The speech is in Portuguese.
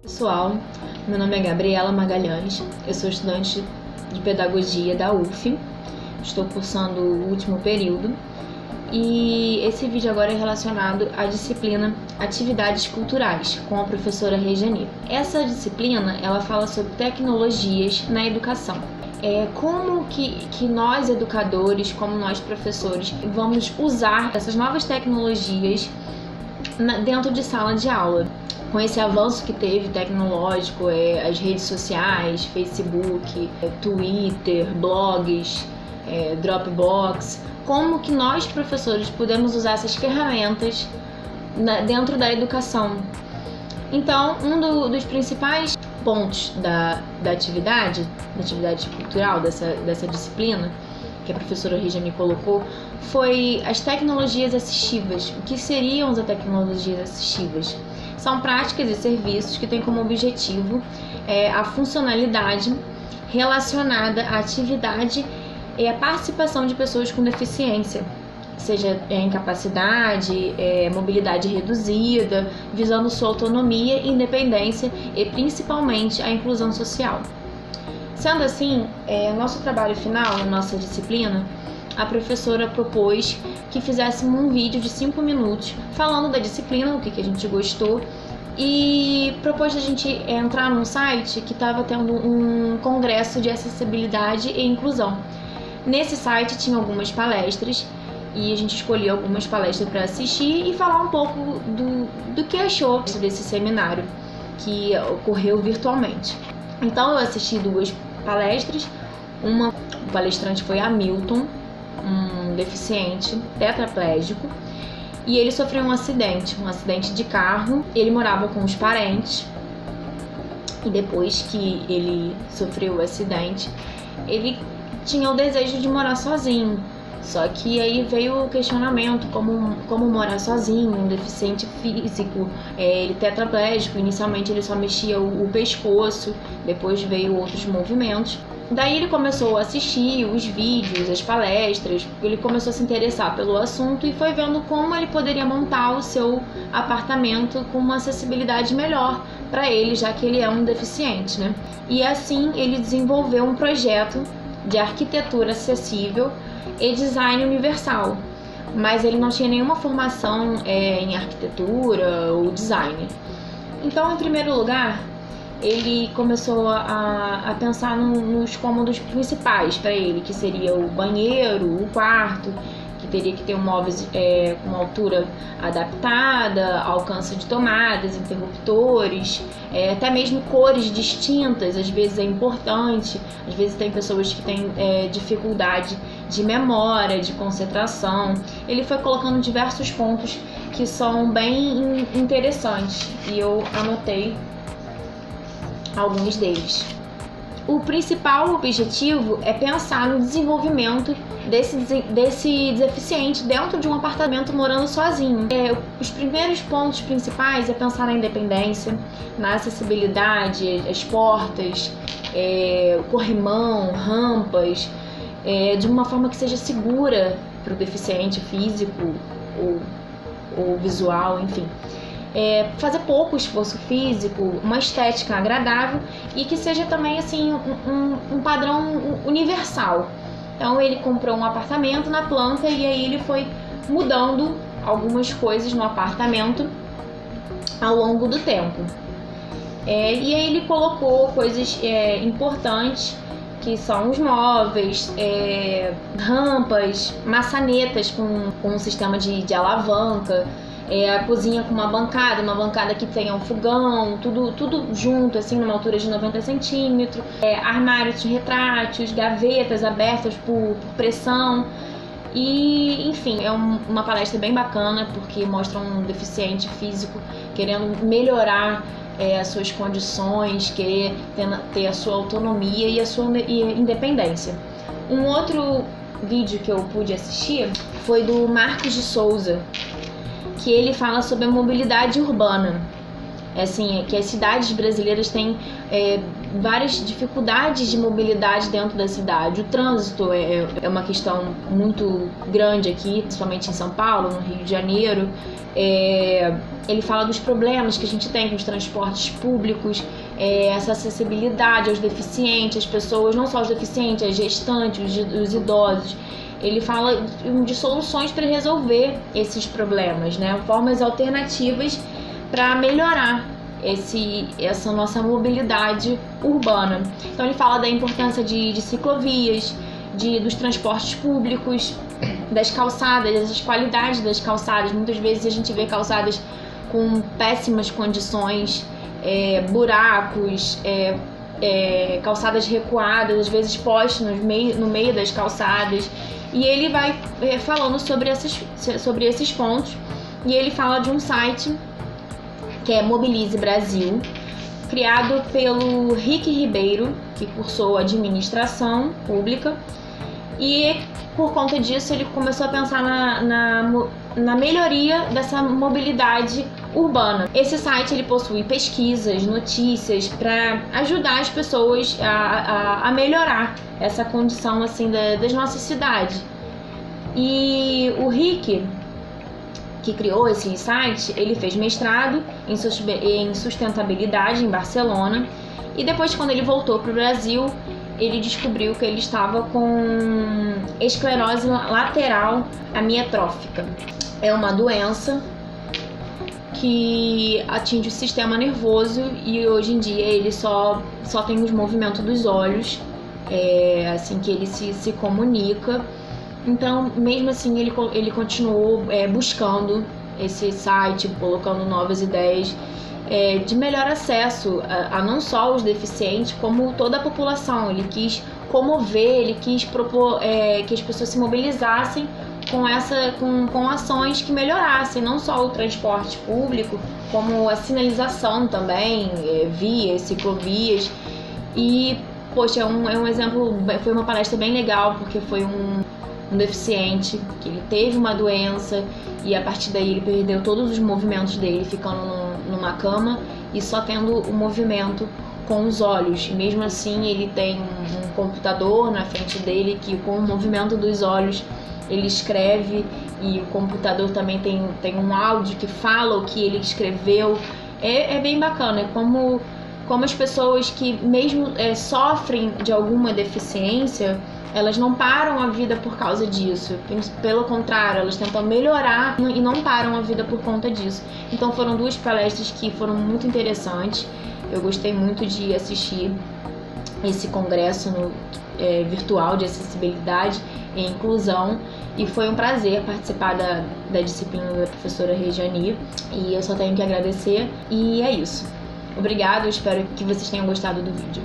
Pessoal, meu nome é Gabriela Magalhães, eu sou estudante de Pedagogia da UF, estou cursando o último período e esse vídeo agora é relacionado à disciplina Atividades Culturais, com a professora Regiane. Essa disciplina, ela fala sobre tecnologias na educação. Como que nós educadores, como nós professores, vamos usar essas novas tecnologias dentro de sala de aula. Com esse avanço que teve tecnológico, as redes sociais, Facebook, Twitter, blogs, Dropbox, como que nós professores podemos usar essas ferramentas dentro da educação? Então, dos principais pontos da atividade cultural, dessa disciplina, que a professora Regiane colocou, foi as tecnologias assistivas. O que seriam as tecnologias assistivas? São práticas e serviços que têm como objetivo a funcionalidade relacionada à atividade e à participação de pessoas com deficiência, seja incapacidade, mobilidade reduzida, visando sua autonomia, independência e principalmente a inclusão social. Sendo assim, nosso trabalho final, nossa disciplina, a professora propôs que fizéssemos um vídeo de 5 minutos falando da disciplina, o que a gente gostou, e propôs a gente entrar num site que estava tendo um congresso de acessibilidade e inclusão. Nesse site tinha algumas palestras e a gente escolheu algumas palestras para assistir e falar um pouco do que achou desse seminário que ocorreu virtualmente. Então eu assisti 2 palestras, o palestrante foi Hamilton, um deficiente tetraplégico, e ele sofreu um acidente de carro. Ele morava com os parentes e depois que ele sofreu o acidente, ele tinha o desejo de morar sozinho. Só que aí veio o questionamento, como morar sozinho, um deficiente físico, ele tetraplégico, inicialmente ele só mexia o pescoço, depois veio outros movimentos. Daí ele começou a assistir os vídeos, as palestras, ele começou a se interessar pelo assunto e foi vendo como ele poderia montar o seu apartamento com uma acessibilidade melhor para ele, já que ele é um deficiente, né? E assim ele desenvolveu um projeto de arquitetura acessível e design universal, mas ele não tinha nenhuma formação em arquitetura ou design. Então, em primeiro lugar, ele começou a pensar nos cômodos principais para ele, que seria o banheiro, o quarto, que teria que ter móveis com uma altura adaptada, alcance de tomadas, interruptores, até mesmo cores distintas, às vezes é importante, às vezes tem pessoas que têm dificuldade de memória, de concentração. Ele foi colocando diversos pontos que são bem interessantes e eu anotei alguns deles. O principal objetivo é pensar no desenvolvimento desse deficiente dentro de um apartamento morando sozinho. Os primeiros pontos principais é pensar na independência, na acessibilidade, as portas, corrimão, rampas, de uma forma que seja segura para o deficiente físico ou visual, enfim. Fazer pouco esforço físico, uma estética agradável e que seja também assim um padrão universal. Então ele comprou um apartamento na planta e aí ele foi mudando algumas coisas no apartamento ao longo do tempo. E aí ele colocou coisas importantes, que são os móveis, rampas, maçanetas com um sistema de alavanca, a cozinha com uma bancada que tenha um fogão, tudo junto, assim, numa altura de 90 centímetros, armários retráteis, gavetas abertas por pressão. E, enfim, é uma palestra bem bacana, porque mostra um deficiente físico querendo melhorar as suas condições, querer ter a sua autonomia e a sua independência. Um outro vídeo que eu pude assistir foi do Marcos de Souza, que ele fala sobre a mobilidade urbana. Assim, que as cidades brasileiras têm várias dificuldades de mobilidade dentro da cidade. O trânsito é uma questão muito grande aqui, principalmente em São Paulo, no Rio de Janeiro. Ele fala dos problemas que a gente tem com os transportes públicos, essa acessibilidade aos deficientes, às pessoas, não só os deficientes, as gestantes, os idosos. Ele fala de soluções para resolver esses problemas, né? Formas alternativas para melhorar essa nossa mobilidade urbana. Então ele fala da importância de ciclovias, dos transportes públicos, das calçadas, das qualidades das calçadas. Muitas vezes a gente vê calçadas com péssimas condições, buracos, calçadas recuadas, às vezes postes no meio das calçadas. E ele vai falando sobre esses pontos, e ele fala de um site que é Mobilize Brasil, criado pelo Rick Ribeiro, que cursou administração pública, e por conta disso ele começou a pensar na melhoria dessa mobilidade urbana. Esse site ele possui pesquisas, notícias para ajudar as pessoas a melhorar essa condição assim das nossas cidades. E o Rick, que criou esse site, ele fez mestrado em sustentabilidade em Barcelona, e depois, quando ele voltou para o Brasil, ele descobriu que ele estava com esclerose lateral amiotrófica. É uma doença que atinge o sistema nervoso, e hoje em dia ele só tem os movimentos dos olhos, assim que ele se comunica. Então, mesmo assim, ele continuou buscando esse site, colocando novas ideias de melhor acesso a não só os deficientes, como toda a população. Ele quis comover, ele quis propor que as pessoas se mobilizassem com ações que melhorassem não só o transporte público, como a sinalização também, vias, ciclovias. E, poxa, é um exemplo, foi uma palestra bem legal, porque foi um deficiente que ele teve uma doença, e a partir daí ele perdeu todos os movimentos dele, ficando numa cama e só tendo o movimento com os olhos. E mesmo assim ele tem um computador na frente dele que, com o movimento dos olhos, ele escreve, e o computador também tem um áudio que fala o que ele escreveu. É bem bacana, como as pessoas que mesmo sofrem de alguma deficiência, elas não param a vida por causa disso. Pelo contrário, elas tentam melhorar e não param a vida por conta disso. Então foram duas palestras que foram muito interessantes. Eu gostei muito de assistir esse congresso virtual de acessibilidade e inclusão, e foi um prazer participar da disciplina da professora Regiane, e eu só tenho que agradecer. E é isso. Obrigada, eu espero que vocês tenham gostado do vídeo.